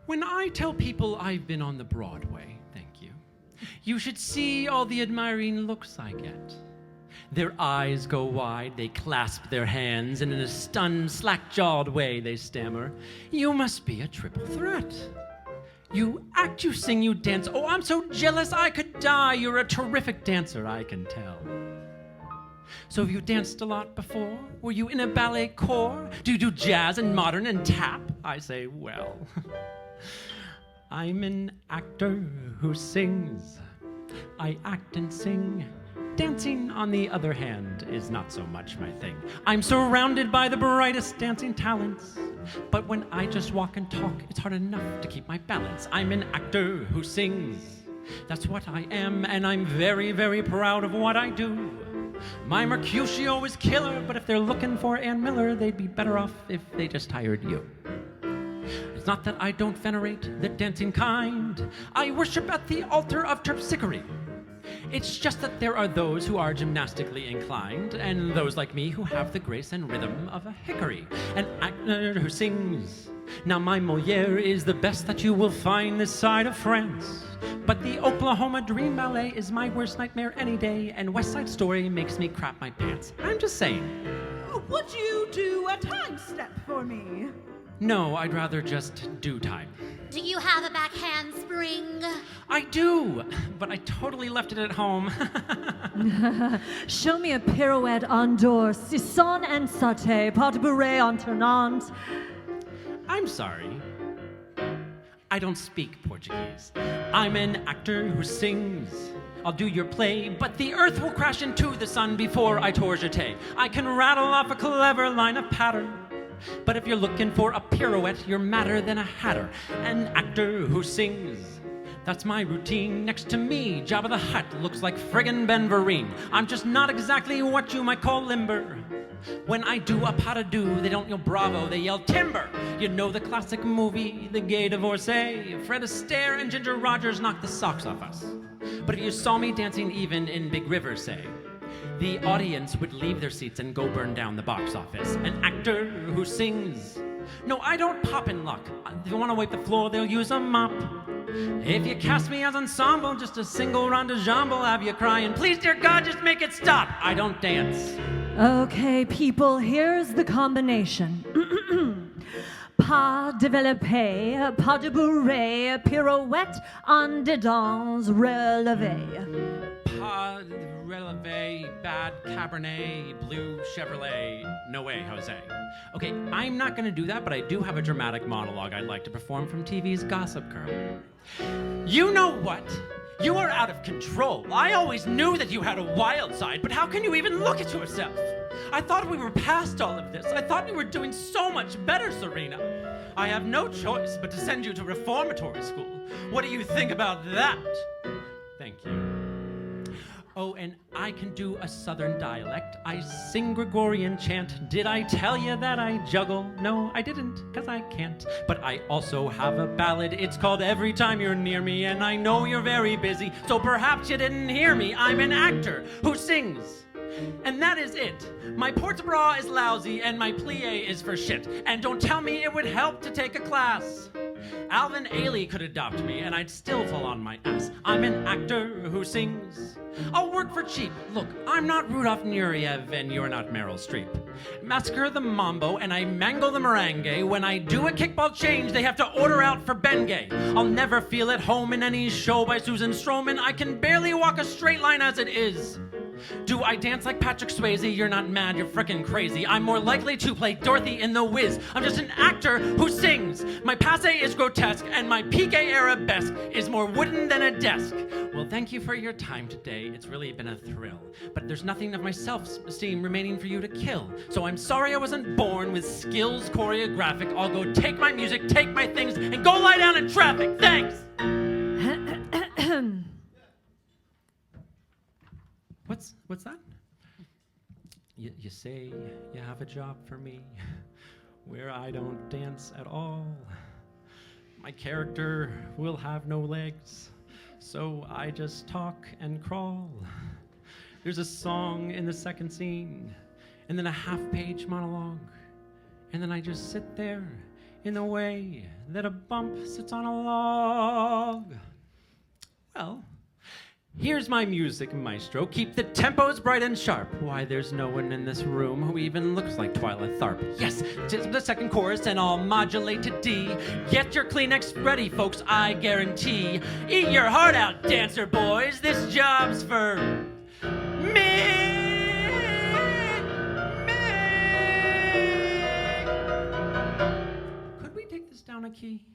When I tell people I've been on the Broadway, thank you, you should see all the admiring looks I get. Their eyes go wide, they clasp their hands, and in a stunned, slack-jawed way they stammer, "You must be a triple threat. You act, you sing, you dance. Oh, I'm so jealous I could die. You're a terrific dancer, I can tell." So have you danced a lot before? Were you in a ballet corps? Do you do jazz and modern and tap? I say, well, I'm an actor who sings. I act and sing. Dancing, on the other hand, is not so much my thing. I'm surrounded by the brightest dancing talents, but when I just walk and talk, it's hard enough to keep my balance. I'm an actor who sings. That's what I am, and I'm very, very proud of what I do. My Mercutio is killer, but if they're looking for Ann Miller, they'd be better off if they just hired you. It's not that I don't venerate the dancing kind. I worship at the altar of terpsichore. It's just that there are those who are gymnastically inclined, and those like me who have the grace and rhythm of a hickory. An actor who sings. Now my Moliere is the best that you will find this side of France. But the Oklahoma Dream Ballet is my worst nightmare any day, and West Side Story makes me crap my pants. I'm just saying. Would you do a time step for me? No, I'd rather just do time. Do you have a back handspring? I do, but I totally left it at home. Show me a pirouette en door, sisson and sauté, pas de bourrée en tournante. I'm sorry. I don't speak Portuguese. I'm an actor who sings. I'll do your play, but the earth will crash into the sun before I tour jeté. I can rattle off a clever line of patter, but if you're looking for a pirouette, you're madder than a hatter. An actor who sings. That's my routine. Next to me, Jabba the Hutt looks like friggin' Ben Vereen. I'm just not exactly what you might call limber. When I do a pas de deux, they don't yell bravo, they yell timber. You know the classic movie, The Gay Divorcee. Fred Astaire and Ginger Rogers knocked the socks off us. But if you saw me dancing even in Big River, say, the audience would leave their seats and go burn down the box office. An actor who sings. No, I don't pop in luck. If you want to wipe the floor, they'll use a mop. If you cast me as ensemble, just a single round of jambe will have you crying, "Please, dear God, just make it stop." I don't dance. Okay, people, here's the combination. Pas développé, pas de bourrée, pirouette en dedans relevée. Pas relevé, bad Cabernet, blue Chevrolet. No way, Jose. Okay, I'm not gonna do that, but I do have a dramatic monologue I'd like to perform from TV's Gossip Girl. You know what? You are out of control. I always knew that you had a wild side, but how can you even look at yourself? I thought we were past all of this. I thought you were doing so much better, Serena. I have no choice but to send you to reformatory school. What do you think about that? Thank you. Oh, and I can do a southern dialect. I sing Gregorian chant. Did I tell you that I juggle? No, I didn't, 'cause I can't. But I also have a ballad. It's called Every Time You're Near Me, and I know you're very busy, so perhaps you didn't hear me. I'm an actor who sings. And that is it. My port-de-bras is lousy, and my plie is for shit. And don't tell me it would help to take a class. Alvin Ailey could adopt me, and I'd still fall on my ass. I'm an actor who sings. I'll work for cheap. Look, I'm not Rudolph Nureyev, and you're not Meryl Streep. Massacre the mambo, and I mangle the merengue. When I do a kickball change, they have to order out for Bengay. I'll never feel at home in any show by Susan Stroman. I can barely walk a straight line as it is. Do I dance like Patrick Swayze? You're not mad, you're frickin' crazy. I'm more likely to play Dorothy in The Wiz. I'm just an actor who sings. My passe is grotesque, and my piqué arabesque is more wooden than a desk. Well, thank you for your time today. It's really been a thrill. But there's nothing of my self-esteem remaining for you to kill. So I'm sorry I wasn't born with skills choreographic. I'll go take my music, take my things, and go lie down in traffic. Thanks! What's that? You say you have a job for me where I don't dance at all. My character will have no legs, so I just talk and crawl. There's a song in the second scene, and then a half-page monologue, and then I just sit there in the way that a bump sits on a log. Well, here's my music, maestro. Keep the tempos bright and sharp. Why, there's no one in this room who even looks like Twyla Tharp. Yes, 'tis the second chorus, and I'll modulate to D. Get your Kleenex ready, folks, I guarantee. Eat your heart out, dancer boys. This job's for me. Could we take this down a key?